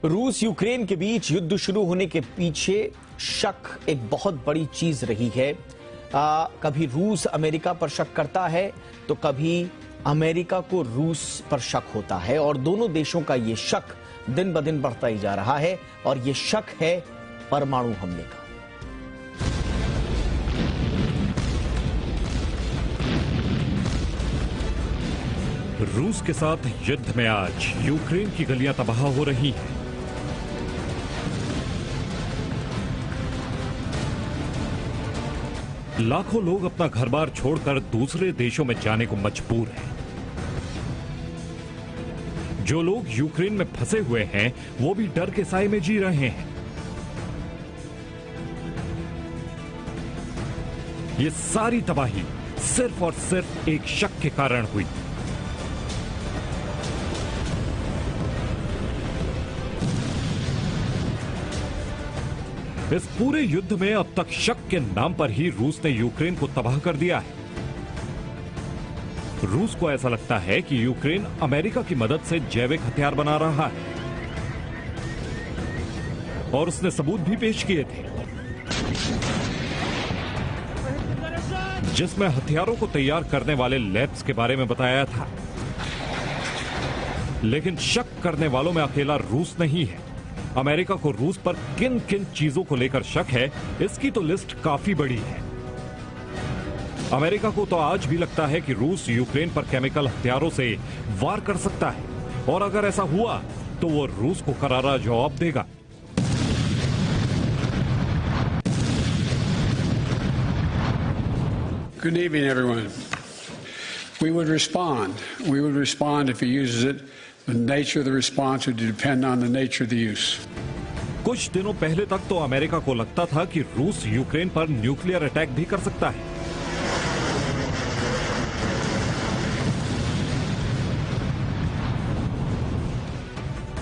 रूस यूक्रेन के बीच युद्ध शुरू होने के पीछे शक एक बहुत बड़ी चीज रही है। कभी रूस अमेरिका पर शक करता है तो कभी अमेरिका को रूस पर शक होता है और दोनों देशों का यह शक दिन ब दिन बढ़ता ही जा रहा है और यह शक है परमाणु हमले का। रूस के साथ युद्ध में आज यूक्रेन की गलियां तबाह हो रही हैं। लाखों लोग अपना घर-बार छोड़कर दूसरे देशों में जाने को मजबूर हैं। जो लोग यूक्रेन में फंसे हुए हैं, वो भी डर के साए में जी रहे हैं। ये सारी तबाही सिर्फ और सिर्फ एक शक के कारण हुई। इस पूरे युद्ध में अब तक शक के नाम पर ही रूस ने यूक्रेन को तबाह कर दिया है। रूस को ऐसा लगता है कि यूक्रेन अमेरिका की मदद से जैविक हथियार बना रहा है और उसने सबूत भी पेश किए थे, जिसमें हथियारों को तैयार करने वाले लैब्स के बारे में बताया था। लेकिन शक करने वालों में अकेला रूस नहीं है। अमेरिका को रूस पर किन किन चीजों को लेकर शक है, इसकी तो लिस्ट काफी बड़ी है। अमेरिका को तो आज भी लगता है कि रूस यूक्रेन पर केमिकल हथियारों से वार कर सकता है और अगर ऐसा हुआ तो वो रूस को करारा जवाब देगा। Good evening, everyone. We would respond. We would respond if he uses it. The nature of the response would depend on the nature of the use. कुछ दिनों पहले तक तो अमेरिका को लगता था कि रूस यूक्रेन पर न्यूक्लियर अटैक भी कर सकता है।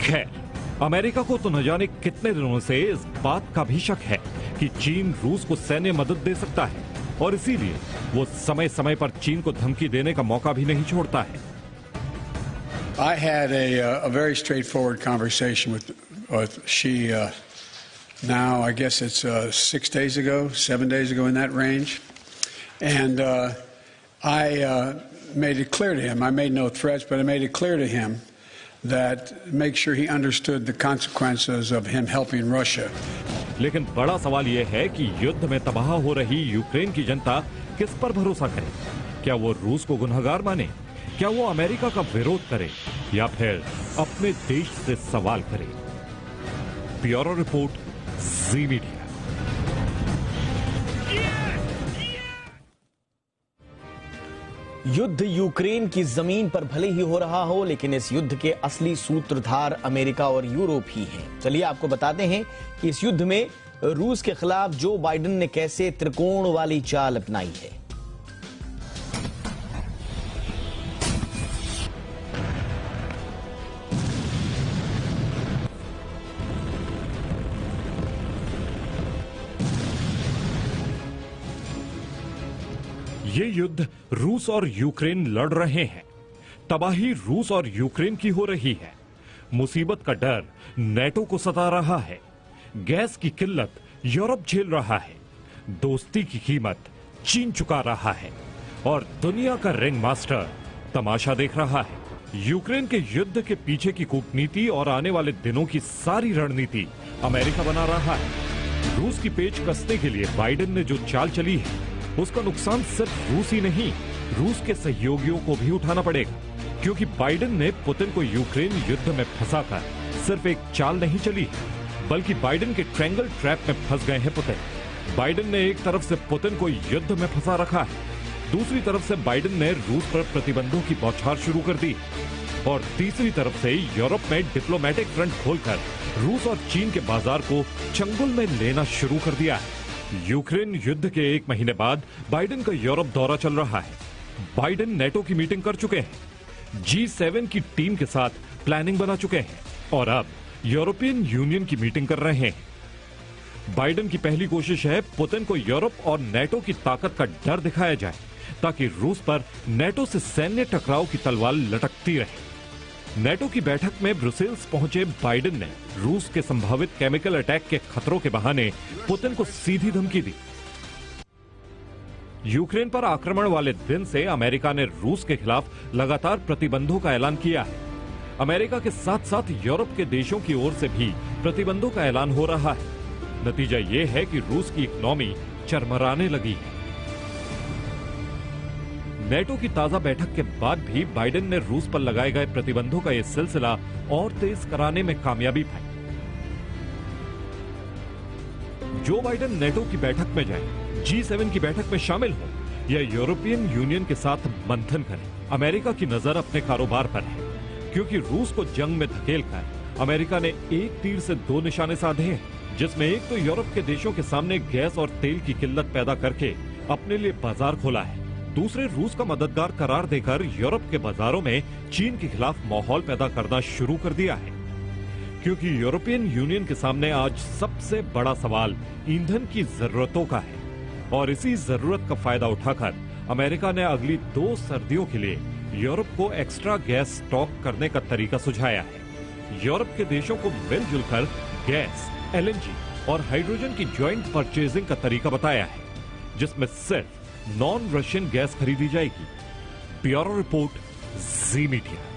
खैर, अमेरिका को तो न जाने कितने दिनों से इस बात का भी शक है कि चीन रूस को सैन्य मदद दे सकता है और इसीलिए वो समय समय पर चीन को धमकी देने का मौका भी नहीं छोड़ता है। I had a very straightforward conversation with Xi. Now I guess it's 6 days ago, 7 days ago, in that range, and I made it clear to him. I made no threats, but I made it clear to him that make sure he understood the consequences of him helping Russia. लेकिन बड़ा सवाल यह है कि युद्ध में तबाह हो रही यूक्रेन की जनता किस पर भरोसा करे? क्या वो रूस को गुनहगार माने? क्या वो अमेरिका का विरोध करे या फिर अपने देश से सवाल करे? ब्यूरो रिपोर्ट, जी मीडिया। युद्ध यूक्रेन की जमीन पर भले ही हो रहा हो, लेकिन इस युद्ध के असली सूत्रधार अमेरिका और यूरोप ही हैं। चलिए आपको बताते हैं कि इस युद्ध में रूस के खिलाफ जो बाइडेन ने कैसे त्रिकोण वाली चाल अपनाई है। ये युद्ध रूस और यूक्रेन लड़ रहे हैं। तबाही रूस और यूक्रेन की हो रही है। मुसीबत का डर नेटो को सता रहा है। गैस की किल्लत यूरोप झेल रहा है। दोस्ती की कीमत चीन चुका रहा है और दुनिया का रिंग मास्टर तमाशा देख रहा है। यूक्रेन के युद्ध के पीछे की कूटनीति और आने वाले दिनों की सारी रणनीति अमेरिका बना रहा है। रूस की पेच कसने के लिए बाइडेन ने जो चाल चली है, उसका नुकसान सिर्फ रूस ही नहीं, रूस के सहयोगियों को भी उठाना पड़ेगा, क्योंकि बाइडेन ने पुतिन को यूक्रेन युद्ध में फंसाकर सिर्फ एक चाल नहीं चली, बल्कि बाइडेन के ट्रायंगल ट्रैप में फंस गए हैं पुतिन। बाइडेन ने एक तरफ से पुतिन को युद्ध में फंसा रखा है, दूसरी तरफ से बाइडेन ने रूस पर प्रतिबंधों की बौछार शुरू कर दी और तीसरी तरफ से यूरोप में डिप्लोमेटिक फ्रंट खोलकर रूस और चीन के बाजार को चंगुल में लेना शुरू कर दिया है। यूक्रेन युद्ध के 1 महीने बाद बाइडेन का यूरोप दौरा चल रहा है। बाइडेन नेटो की मीटिंग कर चुके हैं, G7 की टीम के साथ प्लानिंग बना चुके हैं और अब यूरोपियन यूनियन की मीटिंग कर रहे हैं। बाइडेन की पहली कोशिश है पुतिन को यूरोप और नेटो की ताकत का डर दिखाया जाए ताकि रूस पर नेटो से सैन्य टकराव की तलवार लटकती रहे। नेटो की बैठक में ब्रुसेल्स पहुंचे बाइडेन ने रूस के संभावित केमिकल अटैक के खतरों के बहाने पुतिन को सीधी धमकी दी। यूक्रेन पर आक्रमण वाले दिन से अमेरिका ने रूस के खिलाफ लगातार प्रतिबंधों का ऐलान किया है। अमेरिका के साथ साथ यूरोप के देशों की ओर से भी प्रतिबंधों का ऐलान हो रहा है। नतीजा यह है कि रूस की इकोनॉमी चरमराने लगी है। नेटो की ताजा बैठक के बाद भी बाइडेन ने रूस पर लगाए गए प्रतिबंधों का यह सिलसिला और तेज कराने में कामयाबी पाई। जो बाइडेन नेटो की बैठक में जाए, G7 की बैठक में शामिल हो या यूरोपियन यूनियन के साथ मंथन करें, अमेरिका की नजर अपने कारोबार पर है, क्योंकि रूस को जंग में धकेलकर अमेरिका ने एक तीर से दो निशाने साधे हैं, जिसमें एक तो यूरोप के देशों के सामने गैस और तेल की किल्लत पैदा करके अपने लिए बाजार खोला है, दूसरे रूस का मददगार करार देकर यूरोप के बाजारों में चीन के खिलाफ माहौल पैदा करना शुरू कर दिया है। क्योंकि यूरोपियन यूनियन के सामने आज सबसे बड़ा सवाल ईंधन की जरूरतों का है और इसी जरूरत का फायदा उठाकर अमेरिका ने अगली 2 सर्दियों के लिए यूरोप को एक्स्ट्रा गैस स्टॉक करने का तरीका सुझाया है। यूरोप के देशों को मिलजुल कर गैस, LNG और हाइड्रोजन की ज्वाइंट परचेजिंग का तरीका बताया है, जिसमें सिर्फ नॉन रशियन गैस खरीदी जाएगी। ब्यूरो रिपोर्ट, जी मीडिया।